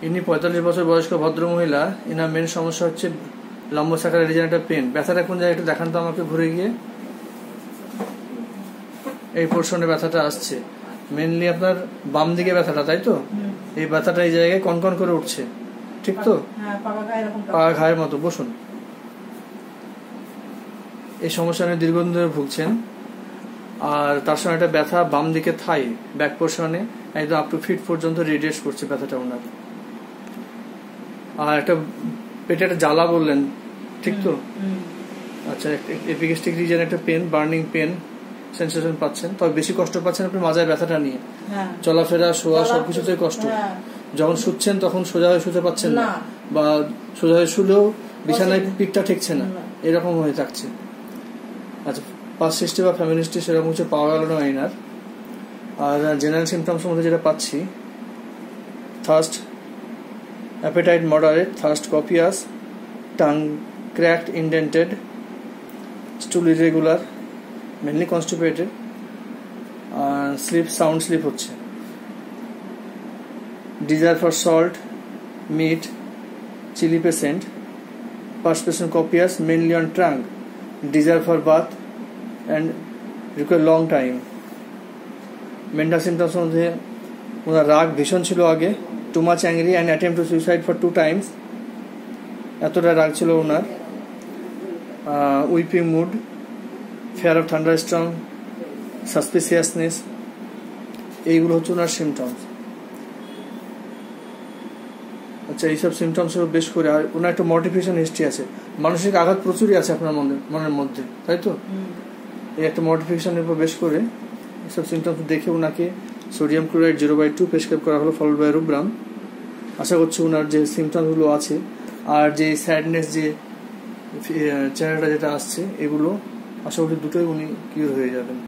ইনি 45 বছর বয়স্ক ভদ্রমহিলা। এনার মেন সমস্যা হচ্ছে লম্বোসাইকাল রিজন একটা পেন। ব্যথাটা কোন জায়গায় একটু দেখান তো আমাকে ঘুরে গিয়ে। এই পোর্শনে ব্যথাটা আসছে, মেনলি আপনার বাম দিকে ব্যথাটা, তাই তো? এই ব্যথাটা এই জায়গায় কনকন করে উঠছে, ঠিক তো? পাকা ঘায়ের মতো। বসুন। এই সমস্যা নিয়ে দীর্ঘদিন ধরে ভুগছেন। আর তার সঙ্গে একটা ব্যথা বাম দিকে থাই ব্যাক পোর্শনে একদম আপ টু ফিট পর্যন্ত রেডিয়েট করছে ব্যথাটা ওনার। আর একটা পেটে একটা জ্বালা বললেন, ঠিক তো? আচ্ছা, এপিগ্যাস্ট্রিক রিজন একটা পেন, বার্নিং পেন সেন্সেশন পাচ্ছেন, তবে বেশি কষ্ট পাচ্ছেন আপনি মাজায় ব্যথাটা নিয়ে। চলাফেরা, শোয়া সবকিছুতেই কষ্ট। যখন শুচ্ছেন তখন সোজা হয়ে শুতে পাচ্ছেন না, বা সোজা হয়ে শুলেও বিছানায় পিঠটা ঠেকছে না, এরকম হয়ে থাকছে। আচ্ছা, পাস্ট হিস্ট্রি বা ফ্যামিলি হিস্ট্রি সেরকম কিছু পাওয়া গেল না এনার। আর জেনারেল সিমটমস মধ্যে যেটা পাচ্ছি, thirst, appetite moderate, thirst copious, tongue cracked indented, stool irregular, mainly constipated, আর সাউন্ড স্লিপ হচ্ছে। Desire for salt, meat, chilli patient, perspiration copious mainly on trunk, desire for bath and require long time. Mental symptoms মধ্যে ওনার রাগ ভীষণ ছিল আগে, too much angry and attempt to suicide for 2 times, এতটা রাগ ছিল ওনার। Weeping mood, fear of thunderstorm, suspiciousness, এইগুলো হচ্ছে ওনার সিমটমস। আচ্ছা, এইসব সিমটমস বেশ করে। আর ওনার একটা মর্টিফিকেশন হিস্ট্রি আছে, মানসিক আঘাত প্রচুরই আছে আপনার মনের মধ্যে, তাই তো? এই একটা মর্টিফিকেশনের উপর বেশ করে এইসব সিমটমস দেখে ওনাকে সোডিয়াম ক্লোরাইড 0/2 প্রেসক্রাইব করা হলো, ফলোড বাই রুব্রাম। আশা করছি ওনার যে সিমটমসগুলো আছে আর যে স্যাডনেস, যে চেহারাটা যেটা আসছে, এগুলো আশা করি দুটোই উনি কিওর হয়ে যাবেন।